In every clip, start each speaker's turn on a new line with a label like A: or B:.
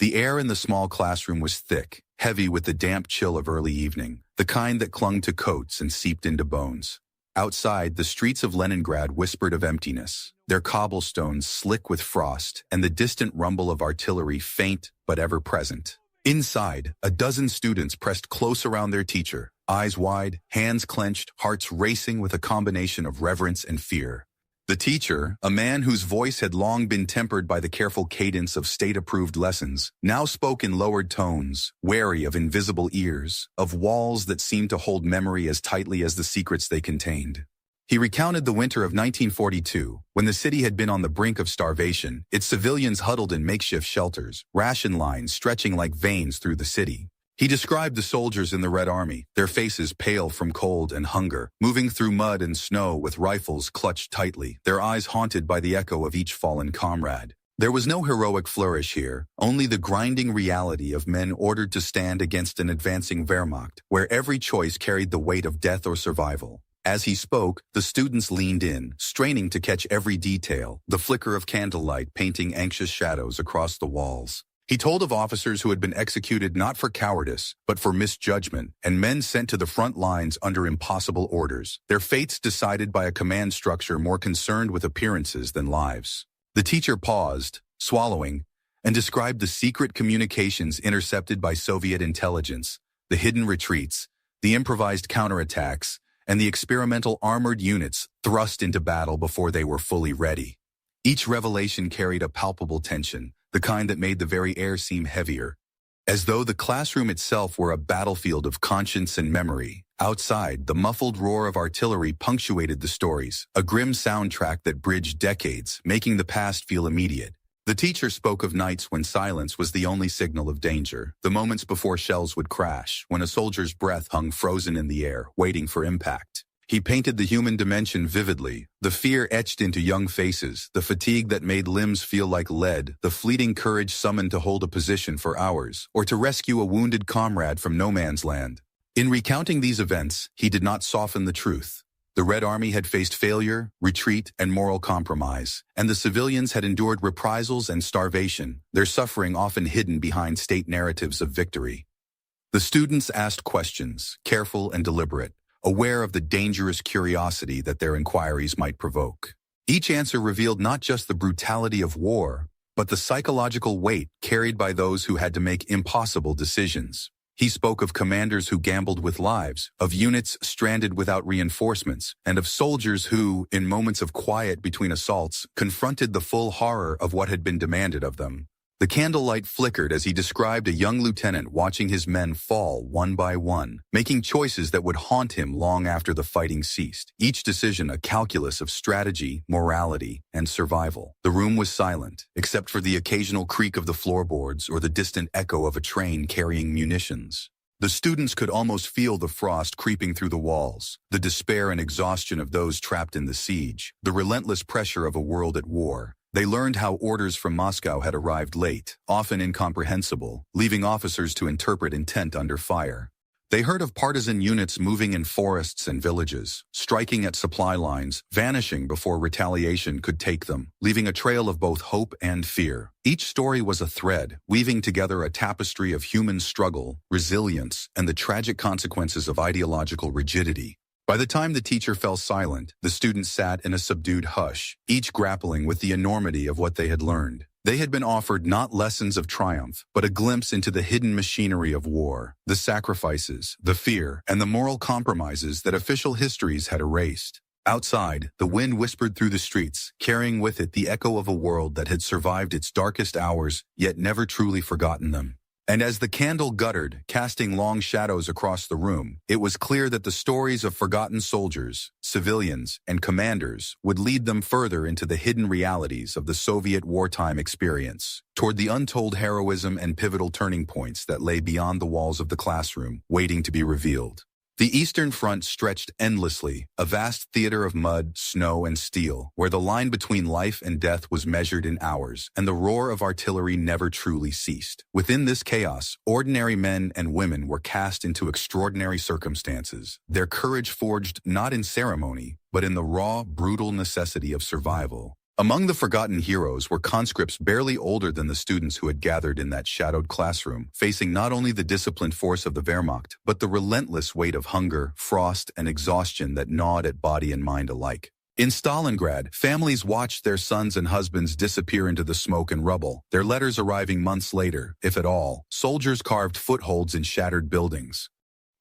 A: The air in the small classroom was thick, heavy with the damp chill of early evening, the kind that clung to coats and seeped into bones. Outside, the streets of Leningrad whispered of emptiness, their cobblestones slick with frost and the distant rumble of artillery faint but ever present. Inside, a dozen students pressed close around their teacher, eyes wide, hands clenched, hearts racing with a combination of reverence and fear. The teacher, a man whose voice had long been tempered by the careful cadence of state-approved lessons, now spoke in lowered tones, wary of invisible ears, of walls that seemed to hold memory as tightly as the secrets they contained. He recounted the winter of 1942, when the city had been on the brink of starvation, its civilians huddled in makeshift shelters, ration lines stretching like veins through the city. He described the soldiers in the Red Army, their faces pale from cold and hunger, moving through mud and snow with rifles clutched tightly, their eyes haunted by the echo of each fallen comrade. There was no heroic flourish here, only the grinding reality of men ordered to stand against an advancing Wehrmacht, where every choice carried the weight of death or survival. As he spoke, the students leaned in, straining to catch every detail, the flicker of candlelight painting anxious shadows across the walls. He told of officers who had been executed not for cowardice, but for misjudgment, and men sent to the front lines under impossible orders, their fates decided by a command structure more concerned with appearances than lives. The teacher paused, swallowing, and described the secret communications intercepted by Soviet intelligence, the hidden retreats, the improvised counterattacks, and the experimental armored units thrust into battle before they were fully ready. Each revelation carried a palpable tension, the kind that made the very air seem heavier, as though the classroom itself were a battlefield of conscience and memory. Outside, the muffled roar of artillery punctuated the stories, a grim soundtrack that bridged decades, making the past feel immediate. The teacher spoke of nights when silence was the only signal of danger, the moments before shells would crash, when a soldier's breath hung frozen in the air, waiting for impact. He painted the human dimension vividly, the fear etched into young faces, the fatigue that made limbs feel like lead, the fleeting courage summoned to hold a position for hours, or to rescue a wounded comrade from no man's land. In recounting these events, he did not soften the truth. The Red Army had faced failure, retreat, and moral compromise, and the civilians had endured reprisals and starvation, their suffering often hidden behind state narratives of victory. The students asked questions, careful and deliberate, aware of the dangerous curiosity that their inquiries might provoke. Each answer revealed not just the brutality of war, but the psychological weight carried by those who had to make impossible decisions. He spoke of commanders who gambled with lives, of units stranded without reinforcements, and of soldiers who, in moments of quiet between assaults, confronted the full horror of what had been demanded of them. The candlelight flickered as he described a young lieutenant watching his men fall one by one, making choices that would haunt him long after the fighting ceased, each decision a calculus of strategy, morality, and survival. The room was silent, except for the occasional creak of the floorboards or the distant echo of a train carrying munitions. The students could almost feel the frost creeping through the walls, the despair and exhaustion of those trapped in the siege, the relentless pressure of a world at war. They learned how orders from Moscow had arrived late, often incomprehensible, leaving officers to interpret intent under fire. They heard of partisan units moving in forests and villages, striking at supply lines, vanishing before retaliation could take them, leaving a trail of both hope and fear. Each story was a thread, weaving together a tapestry of human struggle, resilience, and the tragic consequences of ideological rigidity. By the time the teacher fell silent, the students sat in a subdued hush, each grappling with the enormity of what they had learned. They had been offered not lessons of triumph, but a glimpse into the hidden machinery of war, the sacrifices, the fear, and the moral compromises that official histories had erased. Outside, the wind whispered through the streets, carrying with it the echo of a world that had survived its darkest hours, yet never truly forgotten them. And as the candle guttered, casting long shadows across the room, it was clear that the stories of forgotten soldiers, civilians, and commanders would lead them further into the hidden realities of the Soviet wartime experience, toward the untold heroism and pivotal turning points that lay beyond the walls of the classroom, waiting to be revealed. The Eastern Front stretched endlessly, a vast theater of mud, snow, and steel, where the line between life and death was measured in hours, and the roar of artillery never truly ceased. Within this chaos, ordinary men and women were cast into extraordinary circumstances, their courage forged not in ceremony, but in the raw, brutal necessity of survival. Among the forgotten heroes were conscripts barely older than the students who had gathered in that shadowed classroom, facing not only the disciplined force of the Wehrmacht, but the relentless weight of hunger, frost, and exhaustion that gnawed at body and mind alike. In Stalingrad, families watched their sons and husbands disappear into the smoke and rubble, their letters arriving months later, if at all. Soldiers carved footholds in shattered buildings,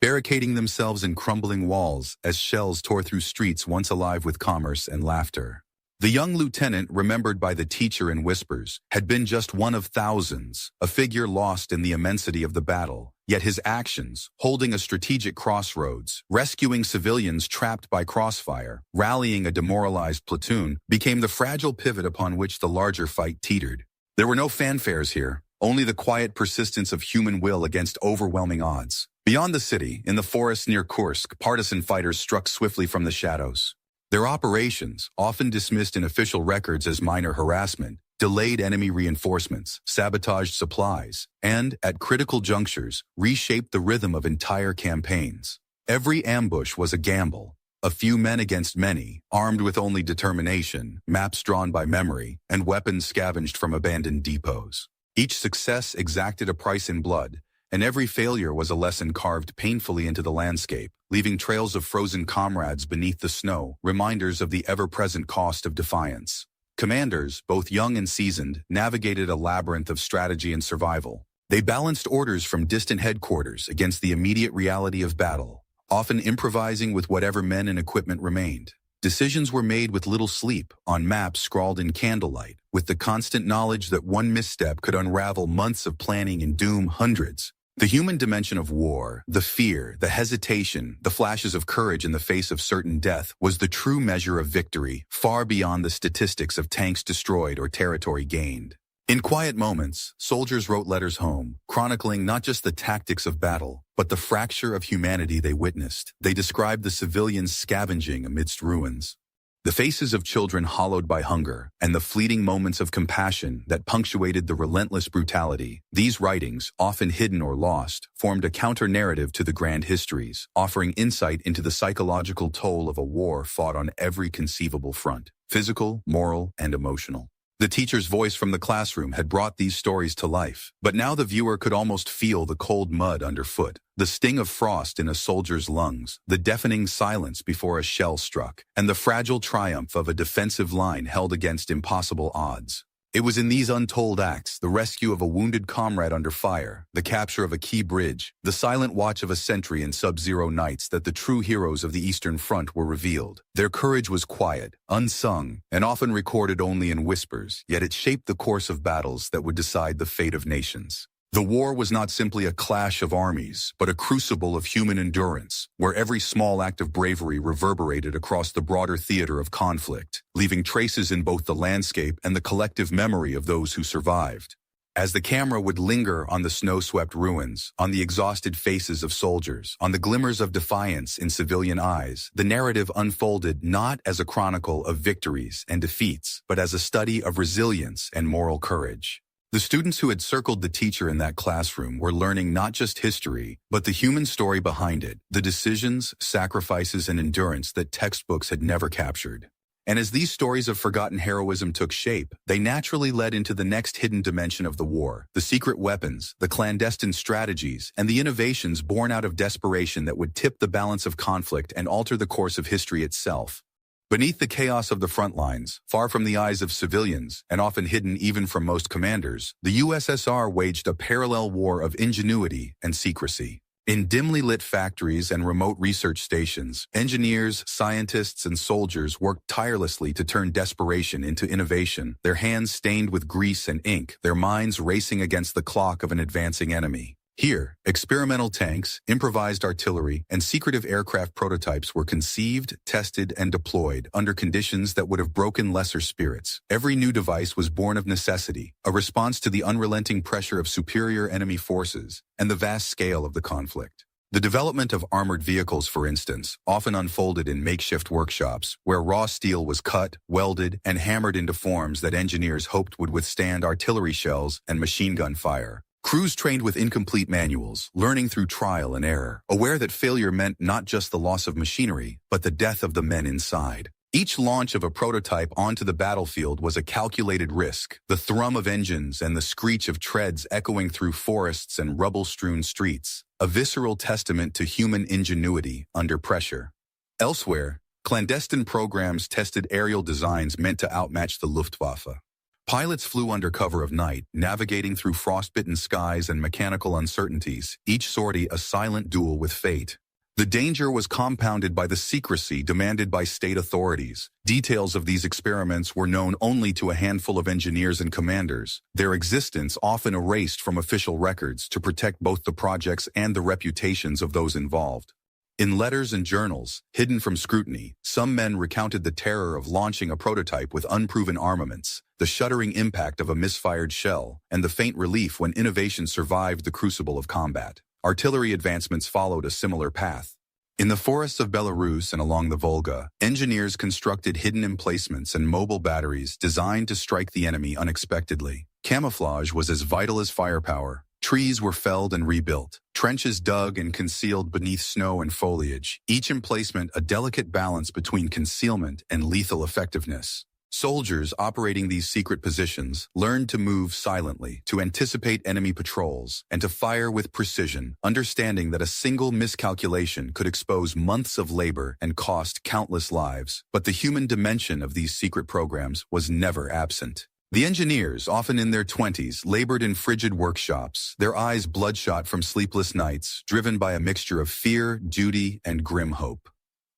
A: barricading themselves in crumbling walls as shells tore through streets once alive with commerce and laughter. The young lieutenant, remembered by the teacher in whispers, had been just one of thousands, a figure lost in the immensity of the battle. Yet his actions, holding a strategic crossroads, rescuing civilians trapped by crossfire, rallying a demoralized platoon, became the fragile pivot upon which the larger fight teetered. There were no fanfares here, only the quiet persistence of human will against overwhelming odds. Beyond the city, in the forest near Kursk, partisan fighters struck swiftly from the shadows. Their operations, often dismissed in official records as minor harassment, delayed enemy reinforcements, sabotaged supplies, and, at critical junctures, reshaped the rhythm of entire campaigns. Every ambush was a gamble. A few men against many, armed with only determination, maps drawn by memory, and weapons scavenged from abandoned depots. Each success exacted a price in blood, and every failure was a lesson carved painfully into the landscape, leaving trails of frozen comrades beneath the snow, reminders of the ever-present cost of defiance. Commanders, both young and seasoned, navigated a labyrinth of strategy and survival. They balanced orders from distant headquarters against the immediate reality of battle, often improvising with whatever men and equipment remained. Decisions were made with little sleep, on maps scrawled in candlelight, with the constant knowledge that one misstep could unravel months of planning and doom hundreds. The human dimension of war, the fear, the hesitation, the flashes of courage in the face of certain death, was the true measure of victory, far beyond the statistics of tanks destroyed or territory gained. In quiet moments, soldiers wrote letters home, chronicling not just the tactics of battle, but the fracture of humanity they witnessed. They described the civilians scavenging amidst ruins, the faces of children hollowed by hunger, and the fleeting moments of compassion that punctuated the relentless brutality. These writings, often hidden or lost, formed a counter-narrative to the grand histories, offering insight into the psychological toll of a war fought on every conceivable front, physical, moral, and emotional. The teacher's voice from the classroom had brought these stories to life, but now the viewer could almost feel the cold mud underfoot, the sting of frost in a soldier's lungs, the deafening silence before a shell struck, and the fragile triumph of a defensive line held against impossible odds. It was in these untold acts, the rescue of a wounded comrade under fire, the capture of a key bridge, the silent watch of a sentry in sub-zero nights, that the true heroes of the Eastern Front were revealed. Their courage was quiet, unsung, and often recorded only in whispers, yet it shaped the course of battles that would decide the fate of nations. The war was not simply a clash of armies, but a crucible of human endurance, where every small act of bravery reverberated across the broader theater of conflict, leaving traces in both the landscape and the collective memory of those who survived. As the camera would linger on the snow-swept ruins, on the exhausted faces of soldiers, on the glimmers of defiance in civilian eyes, the narrative unfolded not as a chronicle of victories and defeats, but as a study of resilience and moral courage. The students who had circled the teacher in that classroom were learning not just history, but the human story behind it, the decisions, sacrifices, and endurance that textbooks had never captured. And as these stories of forgotten heroism took shape, they naturally led into the next hidden dimension of the war, the secret weapons, the clandestine strategies, and the innovations born out of desperation that would tip the balance of conflict and alter the course of history itself. Beneath the chaos of the front lines, far from the eyes of civilians, and often hidden even from most commanders, the USSR waged a parallel war of ingenuity and secrecy. In dimly lit factories and remote research stations, engineers, scientists, and soldiers worked tirelessly to turn desperation into innovation, their hands stained with grease and ink, their minds racing against the clock of an advancing enemy. Here, experimental tanks, improvised artillery, and secretive aircraft prototypes were conceived, tested, and deployed under conditions that would have broken lesser spirits. Every new device was born of necessity, a response to the unrelenting pressure of superior enemy forces and the vast scale of the conflict. The development of armored vehicles, for instance, often unfolded in makeshift workshops, where raw steel was cut, welded, and hammered into forms that engineers hoped would withstand artillery shells and machine gun fire. Crews trained with incomplete manuals, learning through trial and error, aware that failure meant not just the loss of machinery, but the death of the men inside. Each launch of a prototype onto the battlefield was a calculated risk, the thrum of engines and the screech of treads echoing through forests and rubble-strewn streets, a visceral testament to human ingenuity under pressure. Elsewhere, clandestine programs tested aerial designs meant to outmatch the Luftwaffe. Pilots flew under cover of night, navigating through frostbitten skies and mechanical uncertainties, each sortie a silent duel with fate. The danger was compounded by the secrecy demanded by state authorities. Details of these experiments were known only to a handful of engineers and commanders, their existence often erased from official records to protect both the projects and the reputations of those involved. In letters and journals, hidden from scrutiny, some men recounted the terror of launching a prototype with unproven armaments, the shuddering impact of a misfired shell, and the faint relief when innovation survived the crucible of combat. Artillery advancements followed a similar path. In the forests of Belarus and along the Volga, engineers constructed hidden emplacements and mobile batteries designed to strike the enemy unexpectedly. Camouflage was as vital as firepower. Trees were felled and rebuilt, trenches dug and concealed beneath snow and foliage, each emplacement a delicate balance between concealment and lethal effectiveness. Soldiers operating these secret positions learned to move silently, to anticipate enemy patrols, and to fire with precision, understanding that a single miscalculation could expose months of labor and cost countless lives. But the human dimension of these secret programs was never absent. The engineers, often in their 20s, labored in frigid workshops, their eyes bloodshot from sleepless nights, driven by a mixture of fear, duty, and grim hope.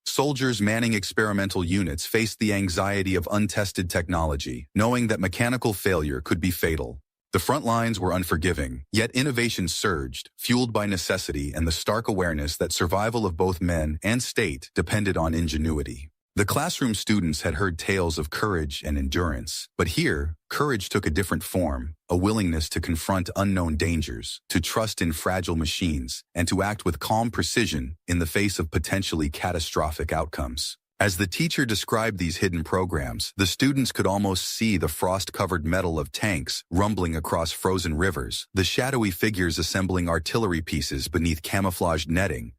A: Soldiers manning experimental units faced the anxiety of untested technology, knowing that mechanical failure could be fatal. The front lines were unforgiving, yet innovation surged, fueled by necessity and the stark awareness that survival of both men and state depended on ingenuity. The classroom students had heard tales of courage and endurance, but here, courage took a different form, a willingness to confront unknown dangers, to trust in fragile machines, and to act with calm precision in the face of potentially catastrophic outcomes. As the teacher described these hidden programs, the students could almost see the frost-covered metal of tanks rumbling across frozen rivers, the shadowy figures assembling artillery pieces beneath camouflaged netting,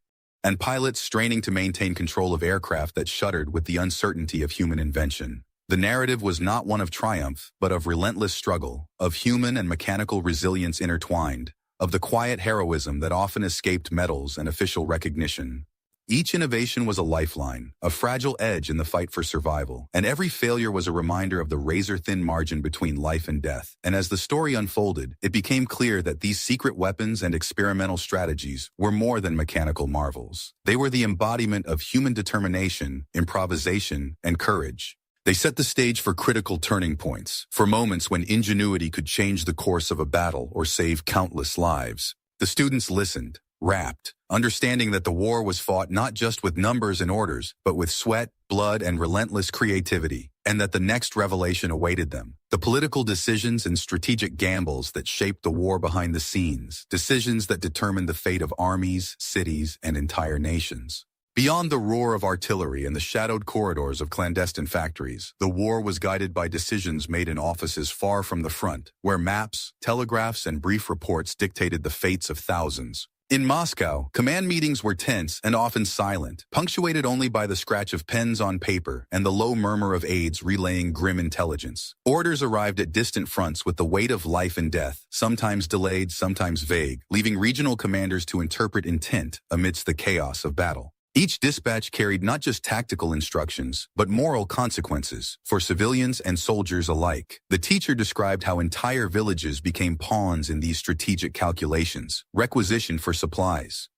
A: and pilots straining to maintain control of aircraft that shuddered with the uncertainty of human invention. The narrative was not one of triumph, but of relentless struggle, of human and mechanical resilience intertwined, of the quiet heroism that often escaped medals and official recognition. Each innovation was a lifeline, a fragile edge in the fight for survival, and every failure was a reminder of the razor-thin margin between life and death. And as the story unfolded, it became clear that these secret weapons and experimental strategies were more than mechanical marvels. They were the embodiment of human determination, improvisation, and courage. They set the stage for critical turning points, for moments when ingenuity could change the course of a battle or save countless lives. The students listened, rapt, understanding that the war was fought not just with numbers and orders, but with sweat, blood, and relentless creativity, and that the next revelation awaited them. The political decisions and strategic gambles that shaped the war behind the scenes, decisions that determined the fate of armies, cities, and entire nations. Beyond the roar of artillery and the shadowed corridors of clandestine factories, the war was guided by decisions made in offices far from the front, where maps, telegraphs, and brief reports dictated the fates of thousands. In Moscow, command meetings were tense and often silent, punctuated only by the scratch of pens on paper and the low murmur of aides relaying grim intelligence. Orders arrived at distant fronts with the weight of life and death, sometimes delayed, sometimes vague, leaving regional commanders to interpret intent amidst the chaos of battle. Each dispatch carried not just tactical instructions, but moral consequences for civilians and soldiers alike. The teacher described how entire villages became pawns in these strategic calculations, requisitioned for supplies,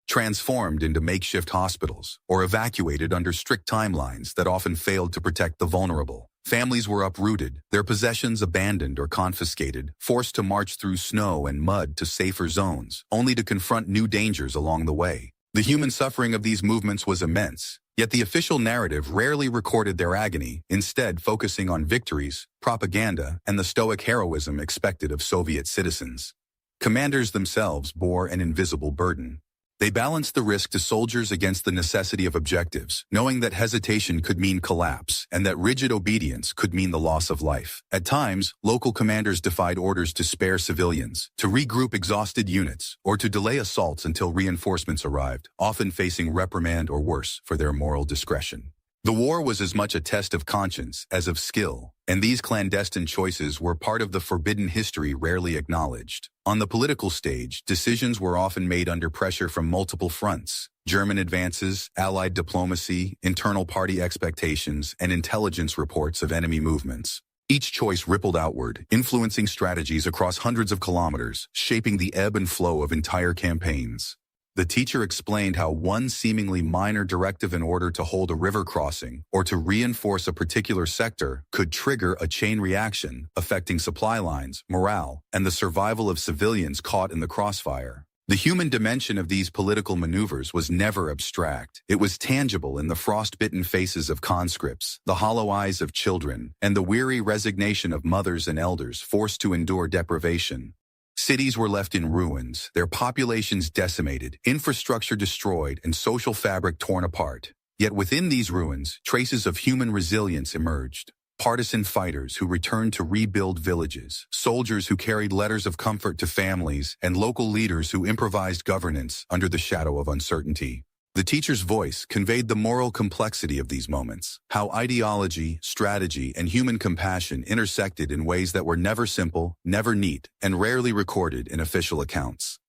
A: transformed into makeshift hospitals, or evacuated under strict timelines that often failed to protect the vulnerable. Families were uprooted, their possessions abandoned or confiscated, forced to march through snow and mud to safer zones, only to confront new dangers along the way. The human suffering of these movements was immense, yet the official narrative rarely recorded their agony, instead focusing on victories, propaganda, and the stoic heroism expected of Soviet citizens. Commanders themselves bore an invisible burden. They balanced the risk to soldiers against the necessity of objectives, knowing that hesitation could mean collapse and that rigid obedience could mean the loss of life. At times, local commanders defied orders to spare civilians, to regroup exhausted units, or to delay assaults until reinforcements arrived, often facing reprimand or worse for their moral discretion. The war was as much a test of conscience as of skill, and these clandestine choices were part of the forbidden history rarely acknowledged. On the political stage, decisions were often made under pressure from multiple fronts: German advances, Allied diplomacy, internal party expectations, and intelligence reports of enemy movements. Each choice rippled outward, influencing strategies across hundreds of kilometers, shaping the ebb and flow of entire campaigns. The teacher explained how one seemingly minor directive in order to hold a river crossing or to reinforce a particular sector could trigger a chain reaction affecting supply lines, morale, and the survival of civilians caught in the crossfire. The human dimension of these political maneuvers was never abstract. It was tangible in the frost-bitten faces of conscripts, the hollow eyes of children, and the weary resignation of mothers and elders forced to endure deprivation. Cities were left in ruins, their populations decimated, infrastructure destroyed, and social fabric torn apart. Yet within these ruins, traces of human resilience emerged. Partisan fighters who returned to rebuild villages, soldiers who carried letters of comfort to families, and local leaders who improvised governance under the shadow of uncertainty. The teacher's voice conveyed the moral complexity of these moments, how ideology, strategy, and human compassion intersected in ways that were never simple, never neat, and rarely recorded in official accounts.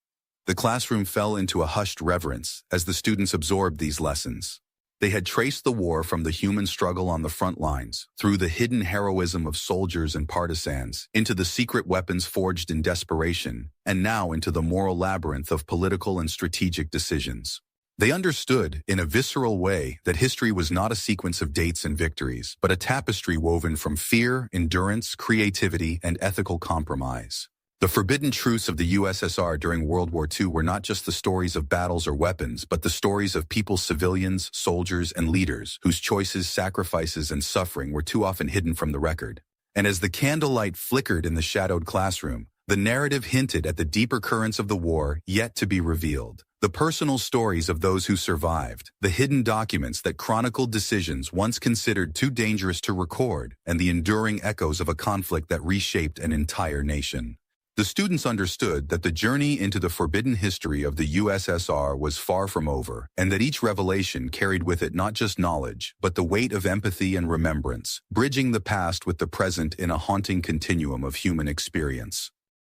A: The classroom fell into a hushed reverence as the students absorbed these lessons. They had traced the war from the human struggle on the front lines, through the hidden heroism of soldiers and partisans, into the secret weapons forged in desperation, and now into the moral labyrinth of political and strategic decisions. They understood, in a visceral way, that history was not a sequence of dates and victories, but a tapestry woven from fear, endurance, creativity, and ethical compromise. The forbidden truths of the USSR during World War II were not just the stories of battles or weapons, but the stories of people, civilians, soldiers, and leaders, whose choices, sacrifices, and suffering were too often hidden from the record. And as the candlelight flickered in the shadowed classroom, the narrative hinted at the deeper currents of the war yet to be revealed. The personal stories of those who survived, the hidden documents that chronicled decisions once considered too dangerous to record, and the enduring echoes of a conflict that reshaped an entire nation. The students understood that the journey into the forbidden history of the USSR was far from over, and that each revelation carried with it not just knowledge, but the weight of empathy and remembrance, bridging the past with the present in a haunting continuum of human experience.